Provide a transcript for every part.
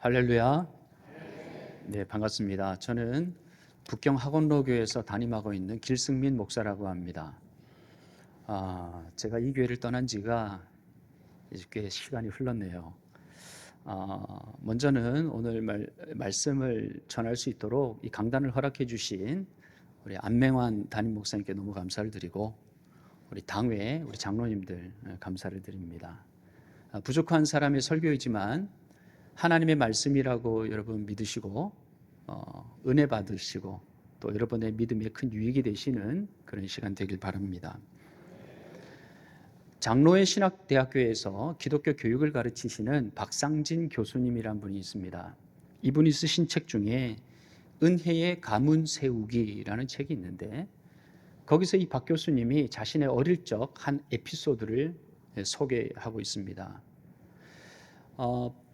할렐루야. 네, 반갑습니다. 저는 북경 학원로교에서 담임하고 있는 길승민 목사라고 합니다. 제가 이 교회를 떠난 지가 이제 꽤 시간이 흘렀네요. 먼저는 오늘 말씀을 전할 수 있도록 이 강단을 허락해 주신 우리 안맹환 담임 목사님께 너무 감사를 드리고 우리 당회, 우리 장로님들 감사를 드립니다. 부족한 사람의 설교이지만 하나님의 말씀이라고 여러분 믿으시고 은혜 받으시고 또 여러분의 믿음에 큰 유익이 되시는 그런 시간 되길 바랍니다. 장로의 신학대학교에서 기독교 교육을 가르치시는 박상진 교수님이란 분이 있습니다. 이분이 쓰신 책 중에 은혜의 가문 세우기라는 책이 있는데 거기서 이 박 교수님이 자신의 어릴 적 한 에피소드를 소개하고 있습니다.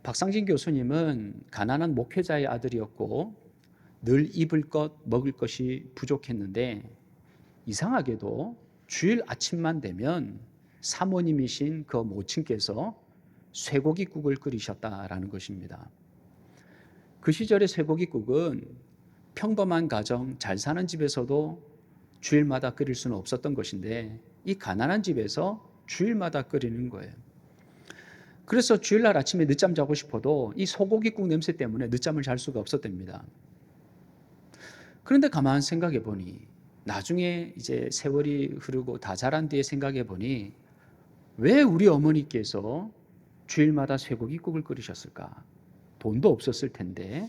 박상진 교수님은 가난한 목회자의 아들이었고 늘 입을 것 먹을 것이 부족했는데 이상하게도 주일 아침만 되면 사모님이신 그 모친께서 쇠고기국을 끓이셨다라는 것입니다. 그 시절의 쇠고기국은 평범한 가정, 잘 사는 집에서도 주일마다 끓일 수는 없었던 것인데 이 가난한 집에서 주일마다 끓이는 거예요. 그래서 주일날 아침에 늦잠 자고 싶어도 이 소고기국 냄새 때문에 늦잠을 잘 수가 없었답니다. 그런데 가만 생각해 보니 나중에 이제 세월이 흐르고 다 자란 뒤에 생각해 보니 왜 우리 어머니께서 주일마다 쇠고기국을 끓이셨을까? 돈도 없었을 텐데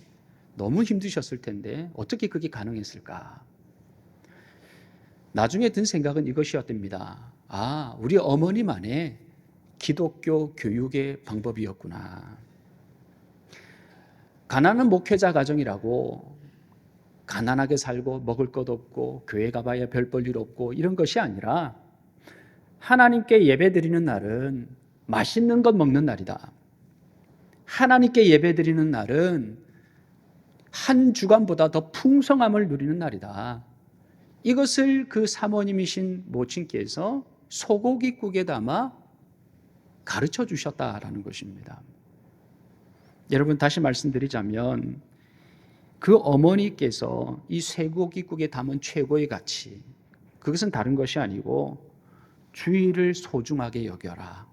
너무 힘드셨을 텐데 어떻게 그게 가능했을까? 나중에 든 생각은 이것이었답니다. 우리 어머니만의 기독교 교육의 방법이었구나. 가난한 목회자 가정이라고 가난하게 살고 먹을 것 없고 교회 가봐야 별 볼 일 없고 이런 것이 아니라 하나님께 예배드리는 날은 맛있는 것 먹는 날이다. 하나님께 예배드리는 날은 한 주간보다 더 풍성함을 누리는 날이다. 이것을 그 사모님이신 모친께서 소고기국에 담아 가르쳐 주셨다라는 것입니다. 여러분 다시 말씀드리자면 그 어머니께서 이 쇠고기국에 담은 최고의 가치, 그것은 다른 것이 아니고 주일을 소중하게 여겨라.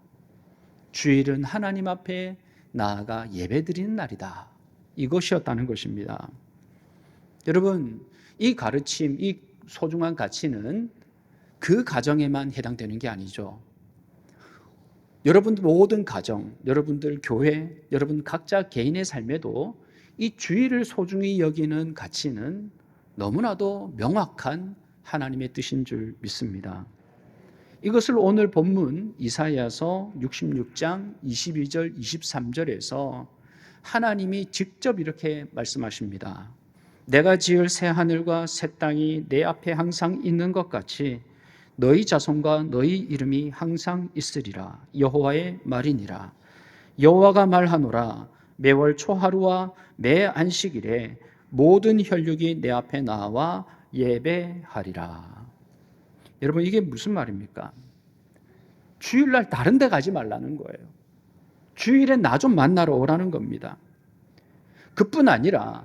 주일은 하나님 앞에 나아가 예배드리는 날이다. 이것이었다는 것입니다. 여러분 이 가르침, 이 소중한 가치는 그 가정에만 해당되는 게 아니죠. 여러분들 모든 가정, 여러분들 교회, 여러분 각자 개인의 삶에도 이 주일을 소중히 여기는 가치는 너무나도 명확한 하나님의 뜻인 줄 믿습니다. 이것을 오늘 본문 이사야서 66장 22절 23절에서 하나님이 직접 이렇게 말씀하십니다. 내가 지을 새 하늘과 새 땅이 내 앞에 항상 있는 것 같이 너희 자손과 너희 이름이 항상 있으리라. 여호와의 말이니라. 여호와가 말하노라. 매월 초하루와 매 안식일에 모든 혈육이 내 앞에 나와 예배하리라. 여러분 이게 무슨 말입니까? 주일날 다른 데 가지 말라는 거예요. 주일에 나 좀 만나러 오라는 겁니다. 그뿐 아니라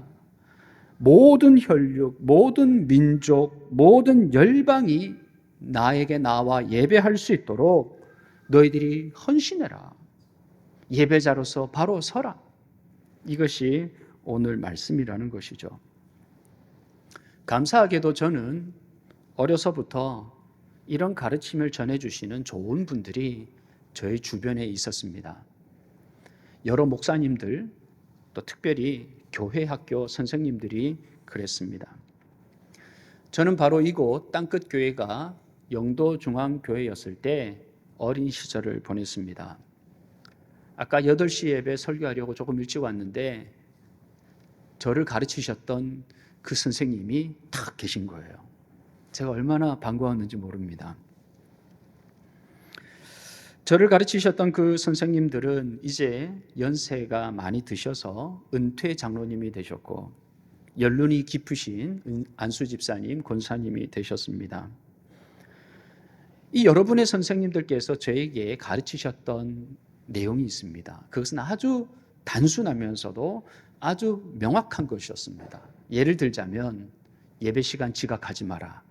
모든 혈육, 모든 민족, 모든 열방이 나에게 나와 예배할 수 있도록 너희들이 헌신해라. 예배자로서 바로 서라. 이것이 오늘 말씀이라는 것이죠. 감사하게도 저는 어려서부터 이런 가르침을 전해주시는 좋은 분들이 저희 주변에 있었습니다. 여러 목사님들, 또 특별히 교회 학교 선생님들이 그랬습니다. 저는 바로 이곳 땅끝 교회가 영도중앙교회였을 때 어린 시절을 보냈습니다. 아까 8시 예배 설교하려고 조금 일찍 왔는데 저를 가르치셨던 그 선생님이 딱 계신 거예요. 제가 얼마나 반가웠는지 모릅니다. 저를 가르치셨던 그 선생님들은 이제 연세가 많이 드셔서 은퇴 장로님이 되셨고 연륜이 깊으신 안수 집사님, 권사님이 되셨습니다. 이 여러분의 선생님들께서 저에게 가르치셨던 내용이 있습니다. 그것은 아주 단순하면서도 아주 명확한 것이었습니다. 예를 들자면 예배 시간 지각하지 마라.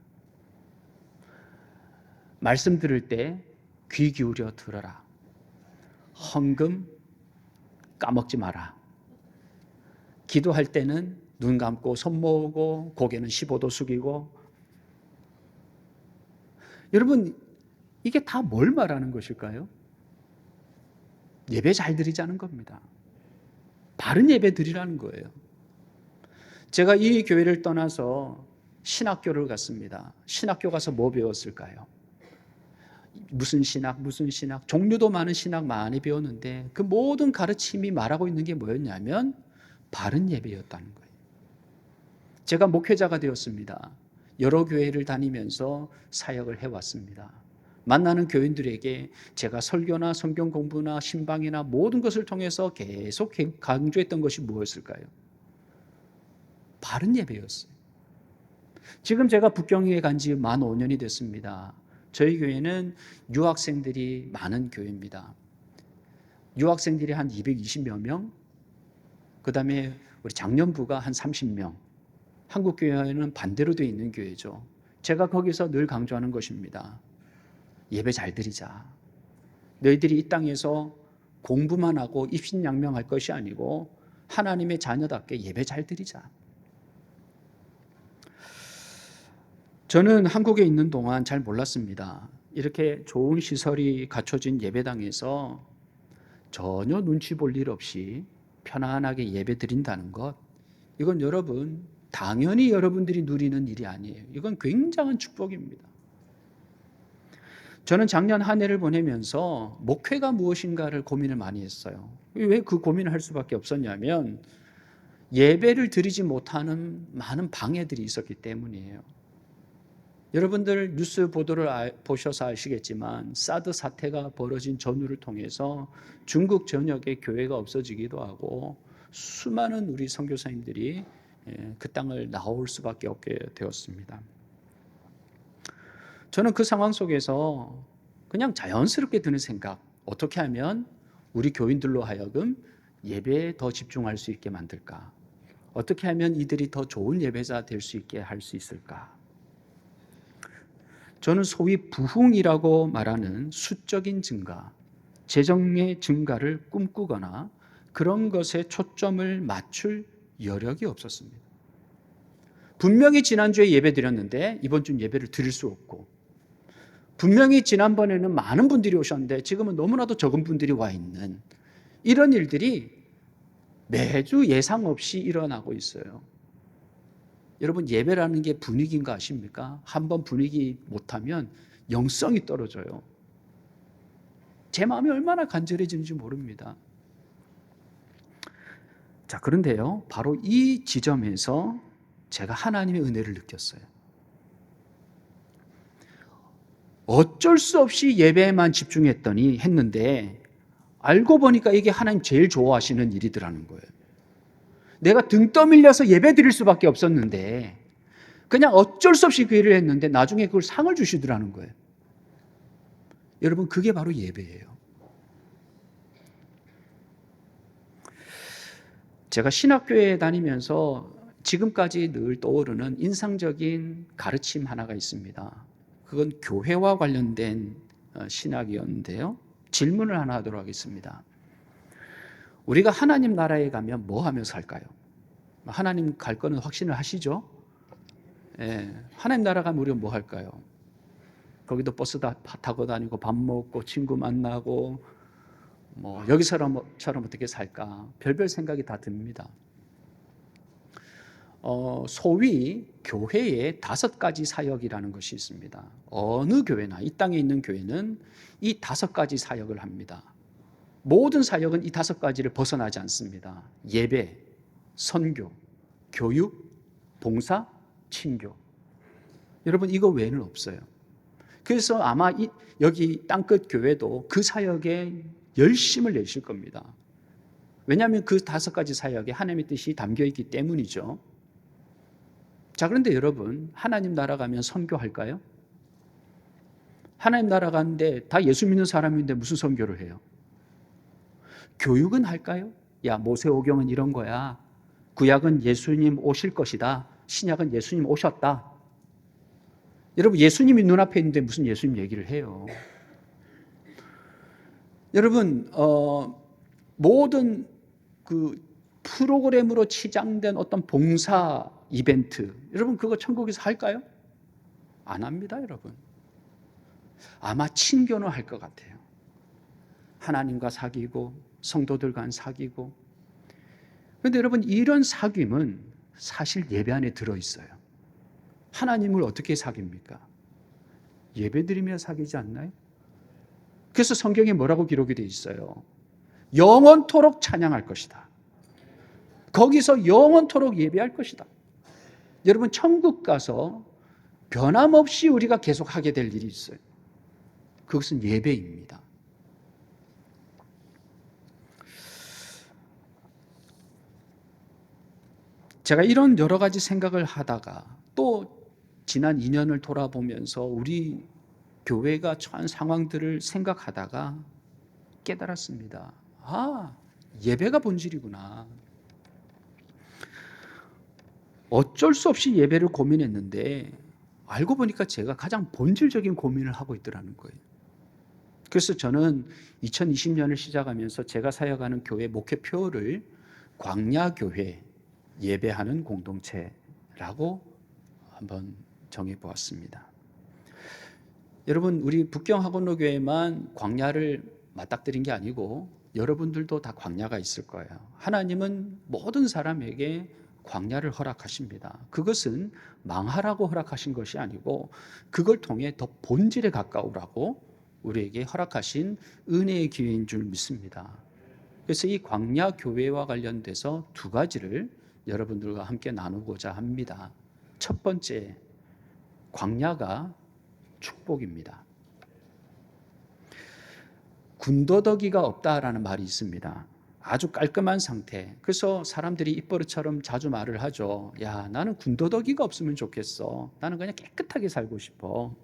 말씀 들을 때 귀 기울여 들어라. 헌금 까먹지 마라. 기도할 때는 눈 감고 손 모으고 고개는 15도 숙이고. 여러분, 이게 다 뭘 말하는 것일까요? 예배 잘 드리자는 겁니다. 바른 예배 드리라는 거예요. 제가 이 교회를 떠나서 신학교를 갔습니다. 신학교 가서 뭐 배웠을까요? 무슨 신학, 종류도 많은 신학 많이 배웠는데 그 모든 가르침이 말하고 있는 게 뭐였냐면 바른 예배였다는 거예요. 제가 목회자가 되었습니다. 여러 교회를 다니면서 사역을 해왔습니다. 만나는 교인들에게 제가 설교나 성경 공부나 신방이나 모든 것을 통해서 계속 강조했던 것이 무엇일까요? 바른 예배였어요. 지금 제가 북경에 간 지 만 5년이 됐습니다. 저희 교회는 유학생들이 많은 교회입니다. 유학생들이 한 220여 명, 그 다음에 우리 장년부가 한 30명, 한국 교회는 반대로 되어 있는 교회죠. 제가 거기서 늘 강조하는 것입니다. 예배 잘 드리자. 너희들이 이 땅에서 공부만 하고 입신양명할 것이 아니고 하나님의 자녀답게 예배 잘 드리자. 저는 한국에 있는 동안 잘 몰랐습니다. 이렇게 좋은 시설이 갖춰진 예배당에서 전혀 눈치 볼 일 없이 편안하게 예배 드린다는 것, 이건 여러분 당연히 여러분들이 누리는 일이 아니에요. 이건 굉장한 축복입니다. 저는 작년 한 해를 보내면서 목회가 무엇인가를 고민을 많이 했어요. 왜 그 고민을 할 수밖에 없었냐면 예배를 드리지 못하는 많은 방해들이 있었기 때문이에요. 여러분들 뉴스 보도를 보셔서 아시겠지만 사드 사태가 벌어진 전후를 통해서 중국 전역에 교회가 없어지기도 하고 수많은 우리 선교사님들이 그 땅을 나올 수밖에 없게 되었습니다. 저는 그 상황 속에서 그냥 자연스럽게 드는 생각, 어떻게 하면 우리 교인들로 하여금 예배에 더 집중할 수 있게 만들까? 어떻게 하면 이들이 더 좋은 예배자 될 수 있게 할 수 있을까? 저는 소위 부흥이라고 말하는 수적인 증가, 재정의 증가를 꿈꾸거나 그런 것에 초점을 맞출 여력이 없었습니다. 분명히 지난주에 예배 드렸는데 이번 주는 예배를 드릴 수 없고, 분명히 지난번에는 많은 분들이 오셨는데 지금은 너무나도 적은 분들이 와 있는 이런 일들이 매주 예상 없이 일어나고 있어요. 여러분, 예배라는 게 분위기인 거 아십니까? 한번 분위기 못하면 영성이 떨어져요. 제 마음이 얼마나 간절해지는지 모릅니다. 자, 그런데요, 바로 이 지점에서 제가 하나님의 은혜를 느꼈어요. 어쩔 수 없이 예배에만 했는데 알고 보니까 이게 하나님 제일 좋아하시는 일이더라는 거예요. 내가 등 떠밀려서 예배 드릴 수밖에 없었는데 그냥 어쩔 수 없이 그 일을 했는데 나중에 그걸 상을 주시더라는 거예요. 여러분, 그게 바로 예배예요. 제가 신학교에 다니면서 지금까지 늘 떠오르는 인상적인 가르침 하나가 있습니다. 그건 교회와 관련된 신학이었는데요. 질문을 하나 하도록 하겠습니다. 우리가 하나님 나라에 가면 뭐 하며 살까요? 하나님 갈 거는 확신을 하시죠? 예, 하나님 나라 가면 우리가 뭐 할까요? 거기도 버스 타고 다니고 밥 먹고 친구 만나고 여기처럼 어떻게 살까? 별별 생각이 다 듭니다. 소위 교회에 5가지 사역이라는 것이 있습니다. 어느 교회나 이 땅에 있는 교회는 이 5가지 사역을 합니다. 모든 사역은 이 5가지를 벗어나지 않습니다. 예배, 선교, 교육, 봉사, 친교. 여러분, 이거 외에는 없어요. 그래서 아마 여기 땅끝 교회도 그 사역에 열심을 내실 겁니다. 왜냐하면 그 5가지 사역에 하나님의 뜻이 담겨 있기 때문이죠. 자, 그런데 여러분, 하나님 나라 가면 선교할까요? 하나님 나라 가는데 다 예수 믿는 사람인데 무슨 선교를 해요? 교육은 할까요? 야, 모세오경은 이런 거야. 구약은 예수님 오실 것이다. 신약은 예수님 오셨다. 여러분, 예수님이 눈앞에 있는데 무슨 예수님 얘기를 해요? 여러분, 모든 그 프로그램으로 치장된 어떤 봉사 이벤트, 여러분 그거 천국에서 할까요? 안 합니다, 여러분. 아마 친교는 할 것 같아요. 하나님과 사귀고 성도들과 사귀고. 그런데 여러분, 이런 사귐은 사실 예배 안에 들어있어요. 하나님을 어떻게 사귑니까? 예배드리며 사귀지 않나요? 그래서 성경에 뭐라고 기록이 되어 있어요? 영원토록 찬양할 것이다. 거기서 영원토록 예배할 것이다. 여러분, 천국 가서 변함없이 우리가 계속 하게 될 일이 있어요. 그것은 예배입니다. 제가 이런 여러 가지 생각을 하다가 또 지난 2년을 돌아보면서 우리 교회가 처한 상황들을 생각하다가 깨달았습니다. 아, 예배가 본질이구나. 어쩔 수 없이 예배를 고민했는데 알고 보니까 제가 가장 본질적인 고민을 하고 있더라는 거예요. 그래서 저는 2020년을 시작하면서 제가 사역하는 교회 목회표를 광야교회 예배하는 공동체라고 한번 정해보았습니다. 여러분, 우리 북경학원로교회만 광야를 맞닥뜨린 게 아니고 여러분들도 다 광야가 있을 거예요. 하나님은 모든 사람에게 광야를 허락하십니다. 그것은 망하라고 허락하신 것이 아니고 그걸 통해 더 본질에 가까우라고 우리에게 허락하신 은혜의 기회인 줄 믿습니다. 그래서 이 광야 교회와 관련돼서 두 가지를 여러분들과 함께 나누고자 합니다. 첫 번째, 광야가 축복입니다. 군더더기가 없다라는 말이 있습니다. 아주 깔끔한 상태. 그래서 사람들이 입버릇처럼 자주 말을 하죠. 야, 나는 군더더기가 없으면 좋겠어. 나는 그냥 깨끗하게 살고 싶어.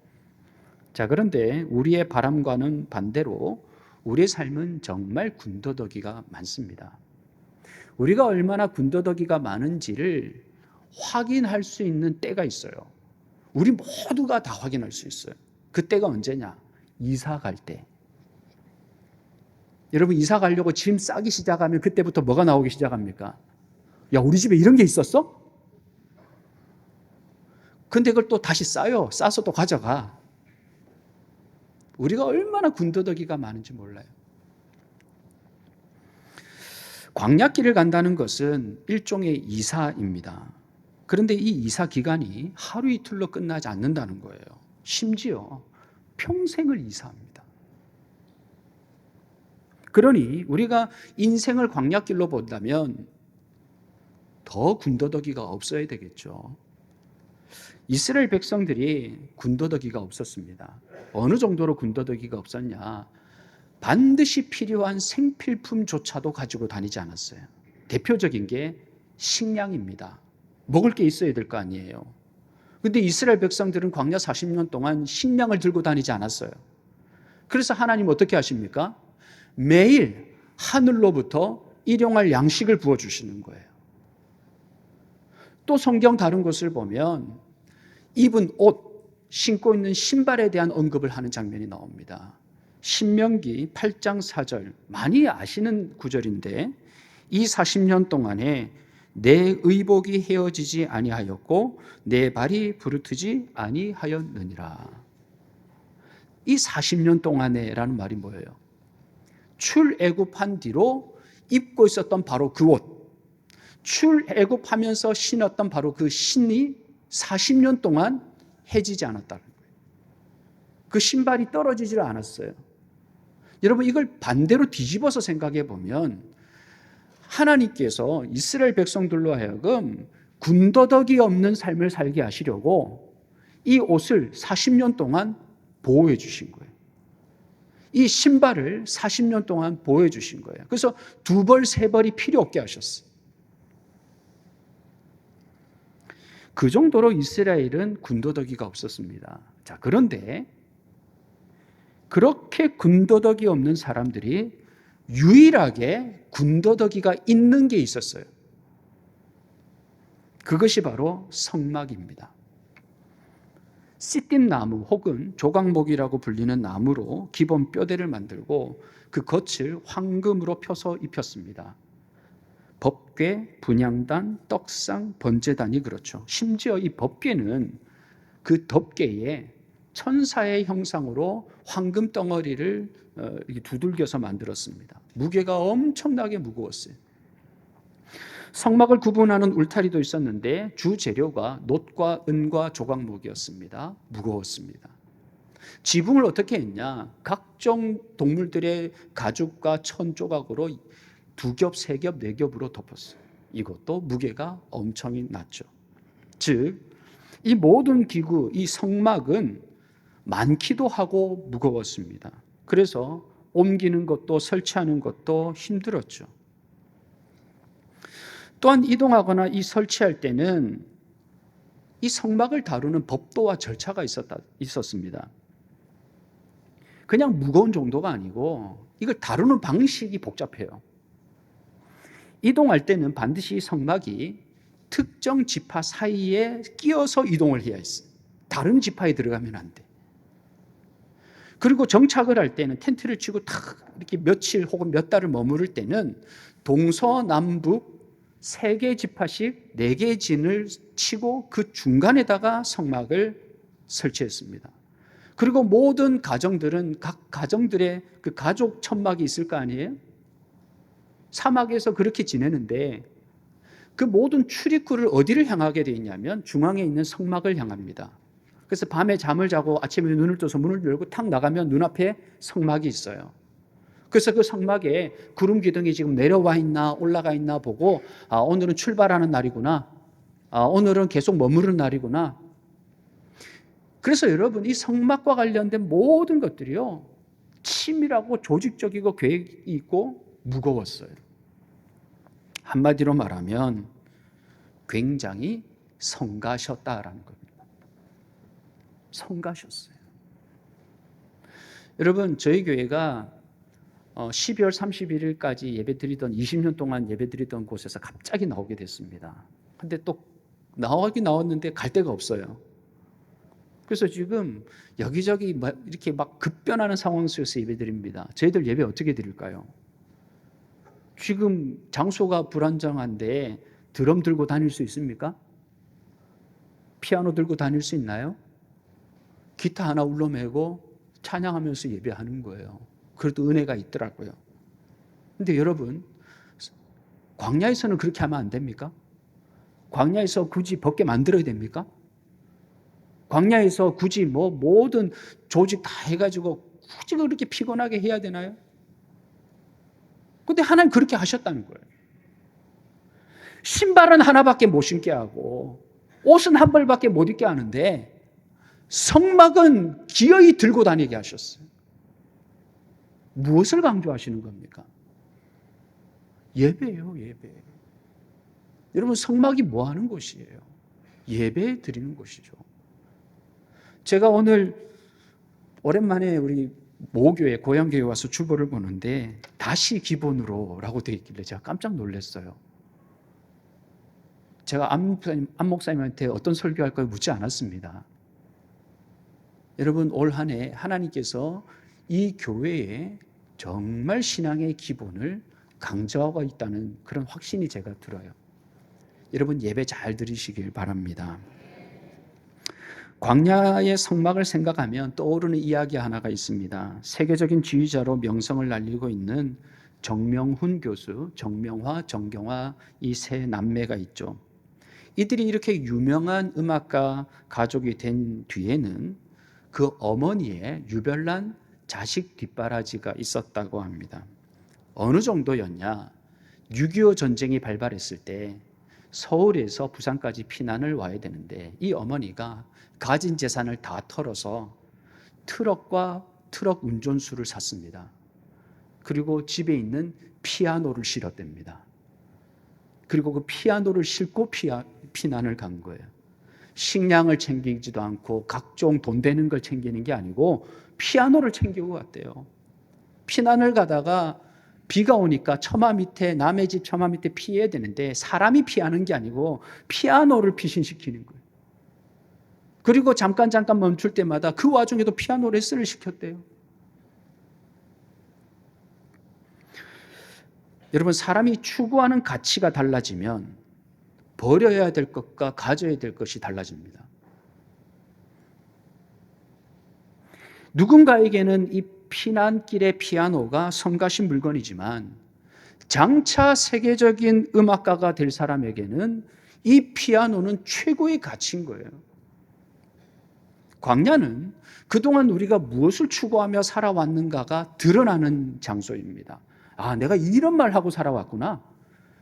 자, 그런데 우리의 바람과는 반대로 우리의 삶은 정말 군더더기가 많습니다. 우리가 얼마나 군더더기가 많은지를 확인할 수 있는 때가 있어요. 우리 모두가 다 확인할 수 있어요. 그 때가 언제냐? 이사 갈 때. 여러분, 이사 가려고 짐 싸기 시작하면 그때부터 뭐가 나오기 시작합니까? 야, 우리 집에 이런 게 있었어? 근데 그걸 또 다시 싸요. 싸서 또 가져가. 우리가 얼마나 군더더기가 많은지 몰라요. 광야길을 간다는 것은 일종의 이사입니다. 그런데 이 이사 기간이 하루 이틀로 끝나지 않는다는 거예요. 심지어 평생을 이사합니다. 그러니 우리가 인생을 광야길로 본다면 더 군더더기가 없어야 되겠죠. 이스라엘 백성들이 군더더기가 없었습니다. 어느 정도로 군더더기가 없었냐? 반드시 필요한 생필품조차도 가지고 다니지 않았어요. 대표적인 게 식량입니다. 먹을 게 있어야 될 거 아니에요. 근데 이스라엘 백성들은 광야 40년 동안 식량을 들고 다니지 않았어요. 그래서 하나님 어떻게 하십니까? 매일 하늘로부터 일용할 양식을 부어주시는 거예요. 또 성경 다른 곳을 보면 입은 옷, 신고 있는 신발에 대한 언급을 하는 장면이 나옵니다. 신명기 8장 4절, 많이 아시는 구절인데 이 40년 동안에 내 의복이 헤어지지 아니하였고 내 발이 부르트지 아니하였느니라. 이 40년 동안에라는 말이 뭐예요? 출애굽한 뒤로 입고 있었던 바로 그 옷, 출애굽하면서 신었던 바로 그 신이 40년 동안 해지지 않았다는 거예요. 그 신발이 떨어지질 않았어요. 여러분, 이걸 반대로 뒤집어서 생각해 보면 하나님께서 이스라엘 백성들로 하여금 군더더기 없는 삶을 살게 하시려고 이 옷을 40년 동안 보호해 주신 거예요. 이 신발을 40년 동안 보호해 주신 거예요. 그래서 두 벌, 세 벌이 필요 없게 하셨어요. 그 정도로 이스라엘은 군더더기가 없었습니다. 자, 그런데 그렇게 군더더기 없는 사람들이 유일하게 군더더기가 있는 게 있었어요. 그것이 바로 성막입니다. 씨띠나무 혹은 조각목이라고 불리는 나무로 기본 뼈대를 만들고 그 겉을 황금으로 펴서 입혔습니다. 법궤, 분향단, 떡상, 번제단이 그렇죠. 심지어 이 법궤는 그 덮개에 천사의 형상으로 황금 덩어리를 두들겨서 만들었습니다. 무게가 엄청나게 무거웠어요. 성막을 구분하는 울타리도 있었는데 주 재료가 놋과 은과 조각목이었습니다. 무거웠습니다. 지붕을 어떻게 했냐? 각종 동물들의 가죽과 천 조각으로 2겹, 3겹, 4겹으로 덮었어요. 이것도 무게가 엄청 났죠. 즉, 이 모든 기구, 이 성막은 많기도 하고 무거웠습니다. 그래서 옮기는 것도 설치하는 것도 힘들었죠. 또한 이동하거나 이 설치할 때는 이 성막을 다루는 법도와 절차가 있었습니다. 그냥 무거운 정도가 아니고 이걸 다루는 방식이 복잡해요. 이동할 때는 반드시 성막이 특정 지파 사이에 끼어서 이동을 해야 했어요. 다른 지파에 들어가면 안 돼. 그리고 정착을 할 때는 텐트를 치고 탁 이렇게 며칠 혹은 몇 달을 머무를 때는 동서남북 3개 지파씩 4개 진을 치고 그 중간에다가 성막을 설치했습니다. 그리고 모든 가정들은 각 가정들의 그 가족 천막이 있을 거 아니에요? 사막에서 그렇게 지내는데 그 모든 출입구를 어디를 향하게 되어 있냐면 중앙에 있는 성막을 향합니다. 그래서 밤에 잠을 자고 아침에 눈을 떠서 문을 열고 탁 나가면 눈앞에 성막이 있어요. 그래서 그 성막에 구름 기둥이 지금 내려와 있나 올라가 있나 보고 오늘은 출발하는 날이구나. 오늘은 계속 머무르는 날이구나. 그래서 여러분 이 성막과 관련된 모든 것들이요. 치밀하고 조직적이고 계획이 있고 무거웠어요. 한마디로 말하면 굉장히 성가셨다라는 겁니다. 성가셨어요. 여러분 저희 교회가 12월 31일까지 예배드리던 20년 동안 예배드리던 곳에서 갑자기 나오게 됐습니다. 근데 또 나오긴 나왔는데 갈 데가 없어요. 그래서 지금 여기저기 이렇게 막 급변하는 상황 속에서 예배드립니다. 저희들 예배 어떻게 드릴까요? 지금 장소가 불안정한데 드럼 들고 다닐 수 있습니까? 피아노 들고 다닐 수 있나요? 기타 하나 울러매고 찬양하면서 예배하는 거예요. 그래도 은혜가 있더라고요. 근데 여러분, 광야에서는 그렇게 하면 안 됩니까? 광야에서 굳이 벗게 만들어야 됩니까? 광야에서 굳이 모든 조직 다 해가지고 굳이 그렇게 피곤하게 해야 되나요? 근데 하나님 그렇게 하셨다는 거예요. 신발은 하나밖에 못 신게 하고 옷은 한 벌밖에 못 입게 하는데 성막은 기어이 들고 다니게 하셨어요. 무엇을 강조하시는 겁니까? 예배예요, 예배. 여러분 성막이 뭐 하는 곳이에요? 예배 드리는 곳이죠. 제가 오늘 오랜만에 우리 모교회, 고향교회 와서 주보를 보는데 다시 기본으로 라고 되어 있길래 제가 깜짝 놀랐어요. 제가 안 목사님한테 어떤 설교할까요? 묻지 않았습니다. 여러분 올 한 해 하나님께서 이 교회에 정말 신앙의 기본을 강조하고 있다는 그런 확신이 제가 들어요. 여러분 예배 잘 드리시길 바랍니다. 광야의 성막을 생각하면 떠오르는 이야기 하나가 있습니다. 세계적인 지휘자로 명성을 날리고 있는 정명훈 교수, 정명화, 정경화 이 세 남매가 있죠. 이들이 이렇게 유명한 음악가 가족이 된 뒤에는 그 어머니의 유별난 자식 뒷바라지가 있었다고 합니다. 어느 정도였냐? 6.25 전쟁이 발발했을 때 서울에서 부산까지 피난을 와야 되는데 이 어머니가 가진 재산을 다 털어서 트럭과 트럭 운전수를 샀습니다. 그리고 집에 있는 피아노를 실었답니다. 그리고 그 피아노를 싣고 피난을 간 거예요. 식량을 챙기지도 않고 각종 돈 되는 걸 챙기는 게 아니고 피아노를 챙기고 갔대요. 피난을 가다가 비가 오니까 처마 밑에, 남의 집 처마 밑에 피해야 되는데 사람이 피하는 게 아니고 피아노를 피신시키는 거예요. 그리고 잠깐 멈출 때마다 그 와중에도 피아노 레슨을 시켰대요. 여러분, 사람이 추구하는 가치가 달라지면 버려야 될 것과 가져야 될 것이 달라집니다. 누군가에게는 이 피난길의 피아노가 성가신 물건이지만 장차 세계적인 음악가가 될 사람에게는 이 피아노는 최고의 가치인 거예요. 광야는 그동안 우리가 무엇을 추구하며 살아왔는가가 드러나는 장소입니다. 아, 내가 이런 말 하고 살아왔구나.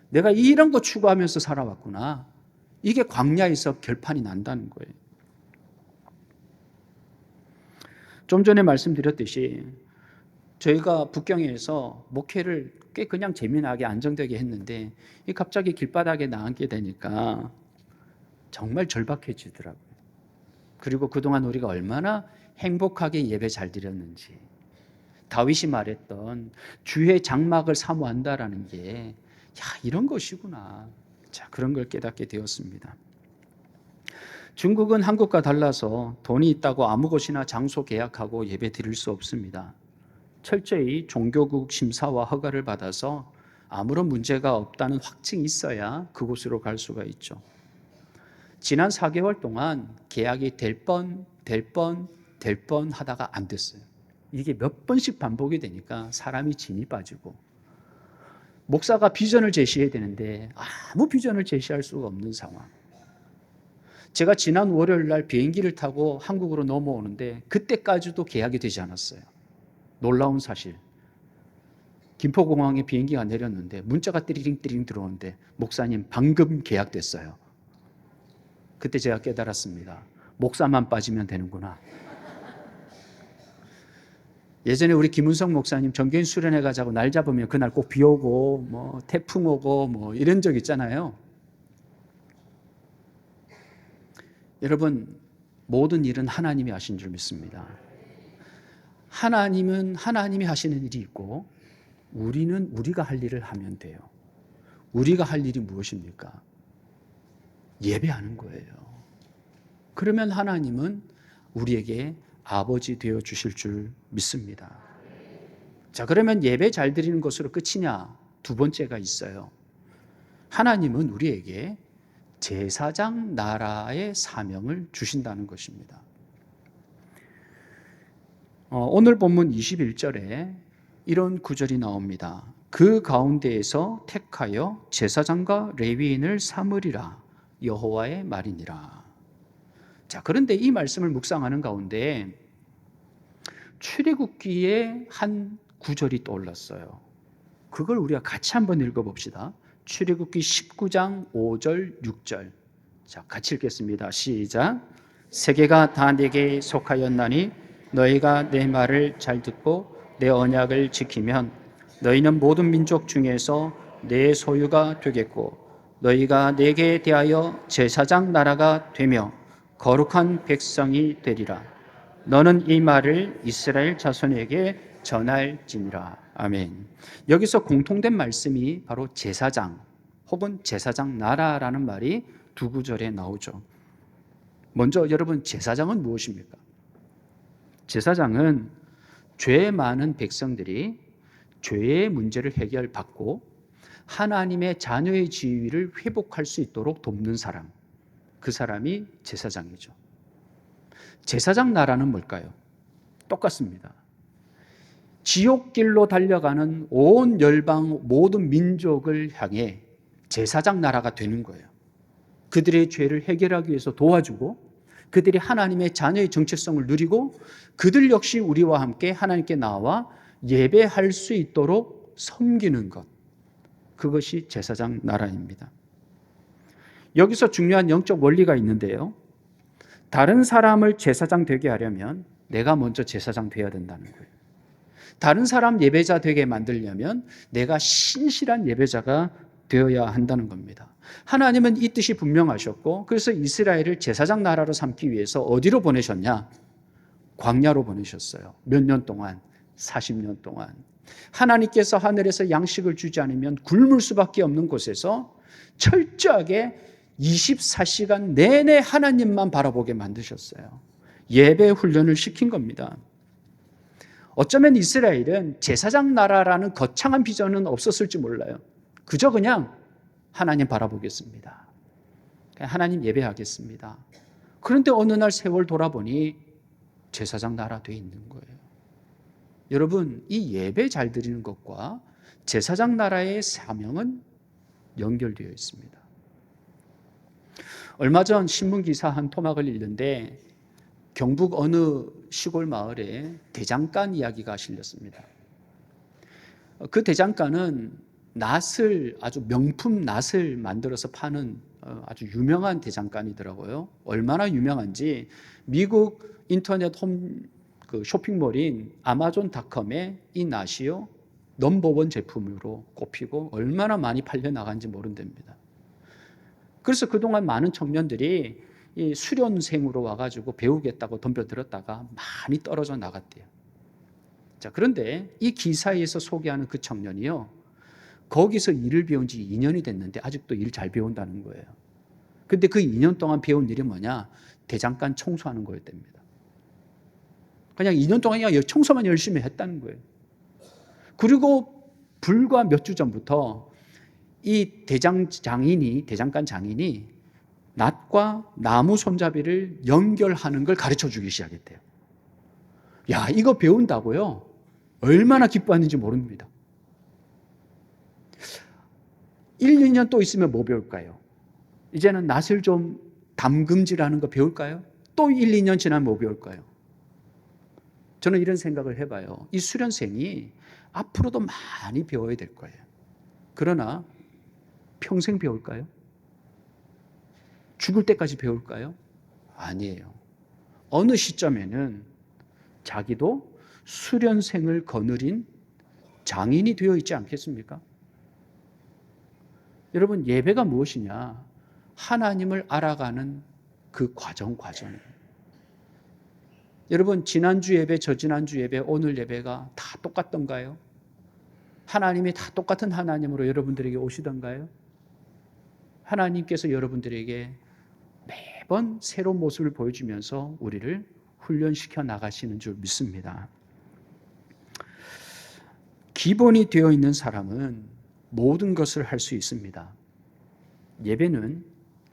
내가 이런 거 추구하면서 살아왔구나. 이게 광야에서 결판이 난다는 거예요. 좀 전에 말씀드렸듯이 저희가 북경에서 목회를 꽤 그냥 재미나게 안정되게 했는데 갑자기 길바닥에 나앉게 되니까 정말 절박해지더라고요. 그리고 그동안 우리가 얼마나 행복하게 예배 잘 드렸는지, 다윗이 말했던 주의 장막을 사모한다라는 게 이런 것이구나. 자, 그런 걸 깨닫게 되었습니다. 중국은 한국과 달라서 돈이 있다고 아무 곳이나 장소 계약하고 예배 드릴 수 없습니다. 철저히 종교국 심사와 허가를 받아서 아무런 문제가 없다는 확증이 있어야 그곳으로 갈 수가 있죠. 지난 4개월 동안 계약이 될 뻔 하다가 안 됐어요. 이게 몇 번씩 반복이 되니까 사람이 진이 빠지고, 목사가 비전을 제시해야 되는데 아무 비전을 제시할 수가 없는 상황. 제가 지난 월요일 날 비행기를 타고 한국으로 넘어오는데 그때까지도 계약이 되지 않았어요. 놀라운 사실. 김포공항에 비행기가 내렸는데 문자가 띠리링 들어오는데 목사님 방금 계약됐어요. 그때 제가 깨달았습니다. 목사만 빠지면 되는구나. 예전에 우리 김은성 목사님 정교인 수련회 가자고 날 잡으면 그날 꼭 비 오고 태풍 오고 이런 적 있잖아요. 여러분, 모든 일은 하나님이 하신 줄 믿습니다. 하나님은 하나님이 하시는 일이 있고 우리는 우리가 할 일을 하면 돼요. 우리가 할 일이 무엇입니까? 예배하는 거예요. 그러면 하나님은 우리에게 아버지 되어 주실 줄 믿습니다. 자, 그러면 예배 잘 드리는 것으로 끝이냐? 두 번째가 있어요. 하나님은 우리에게 제사장 나라의 사명을 주신다는 것입니다. 오늘 본문 21절에 이런 구절이 나옵니다. 그 가운데에서 택하여 제사장과 레위인을 삼으리라 여호와의 말이니라. 자, 그런데 이 말씀을 묵상하는 가운데 출애굽기의 한 구절이 떠올랐어요. 그걸 우리가 같이 한번 읽어봅시다. 출애굽기 19장 5절 6절. 자, 같이 읽겠습니다. 시작. 세계가 다 내게 속하였나니 너희가 내 말을 잘 듣고 내 언약을 지키면 너희는 모든 민족 중에서 내 소유가 되겠고 너희가 내게 대하여 제사장 나라가 되며 거룩한 백성이 되리라. 너는 이 말을 이스라엘 자손에게 전할지니라. 아멘. 여기서 공통된 말씀이 바로 제사장 혹은 제사장 나라라는 말이 두 구절에 나오죠. 먼저 여러분, 제사장은 무엇입니까? 제사장은 죄 많은 백성들이 죄의 문제를 해결받고 하나님의 자녀의 지위를 회복할 수 있도록 돕는 사람, 그 사람이 제사장이죠. 제사장 나라는 뭘까요? 똑같습니다. 지옥길로 달려가는 온 열방 모든 민족을 향해 제사장 나라가 되는 거예요. 그들의 죄를 해결하기 위해서 도와주고 그들이 하나님의 자녀의 정체성을 누리고 그들 역시 우리와 함께 하나님께 나와 예배할 수 있도록 섬기는 것, 그것이 제사장 나라입니다. 여기서 중요한 영적 원리가 있는데요. 다른 사람을 제사장 되게 하려면 내가 먼저 제사장 되어야 된다는 거예요. 다른 사람 예배자 되게 만들려면 내가 신실한 예배자가 되어야 한다는 겁니다. 하나님은 이 뜻이 분명하셨고 그래서 이스라엘을 제사장 나라로 삼기 위해서 어디로 보내셨냐? 광야로 보내셨어요. 몇 년 동안? 40년 동안. 하나님께서 하늘에서 양식을 주지 않으면 굶을 수밖에 없는 곳에서 철저하게 24시간 내내 하나님만 바라보게 만드셨어요. 예배 훈련을 시킨 겁니다. 어쩌면 이스라엘은 제사장 나라라는 거창한 비전은 없었을지 몰라요. 그저 그냥 하나님 바라보겠습니다. 하나님 예배하겠습니다. 그런데 어느 날 세월 돌아보니 제사장 나라 돼 있는 거예요. 여러분, 이 예배 잘 드리는 것과 제사장 나라의 사명은 연결되어 있습니다. 얼마 전 신문기사 한 토막을 읽는데 경북 어느 시골 마을에 대장간 이야기가 실렸습니다. 그 대장간은 낫을, 아주 명품 낫을 만들어서 파는 아주 유명한 대장간이더라고요. 얼마나 유명한지 미국 인터넷 쇼핑몰인 아마존닷컴에 이 낫이요 넘버원 제품으로 꼽히고 얼마나 많이 팔려 나간지 모른답니다. 그래서 그동안 많은 청년들이 이 수련생으로 와가지고 배우겠다고 덤벼들었다가 많이 떨어져 나갔대요. 자, 그런데 이 기사에서 소개하는 그 청년이요, 거기서 일을 배운 지 2년이 됐는데 아직도 일 잘 배운다는 거예요. 근데 그 2년 동안 배운 일이 뭐냐? 대장간 청소하는 거였답니다. 그냥 2년 동안 그냥 청소만 열심히 했다는 거예요. 그리고 불과 몇 주 전부터 이 대장간 장인이 낫과 나무 손잡이를 연결하는 걸 가르쳐 주기 시작했대요. 야, 이거 배운다고요? 얼마나 기뻐하는지 모릅니다. 1, 2년 또 있으면 뭐 배울까요? 이제는 낫을 좀 담금질하는 거 배울까요? 또 1, 2년 지나면 뭐 배울까요? 저는 이런 생각을 해봐요. 이 수련생이 앞으로도 많이 배워야 될 거예요. 그러나 평생 배울까요? 죽을 때까지 배울까요? 아니에요. 어느 시점에는 자기도 수련생을 거느린 장인이 되어 있지 않겠습니까? 여러분, 예배가 무엇이냐? 하나님을 알아가는 그 과정이에요. 여러분, 지난주 예배, 저지난주 예배, 오늘 예배가 다 똑같던가요? 하나님이 다 똑같은 하나님으로 여러분들에게 오시던가요? 하나님께서 여러분들에게 매번 새로운 모습을 보여주면서 우리를 훈련시켜 나가시는 줄 믿습니다. 기본이 되어 있는 사람은 모든 것을 할 수 있습니다. 예배는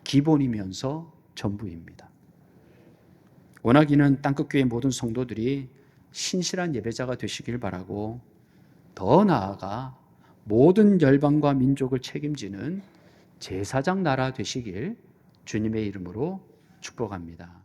기본이면서 전부입니다. 원하기는 땅끝교회 모든 성도들이 신실한 예배자가 되시길 바라고, 더 나아가 모든 열방과 민족을 책임지는 제사장 나라 되시길 주님의 이름으로 축복합니다.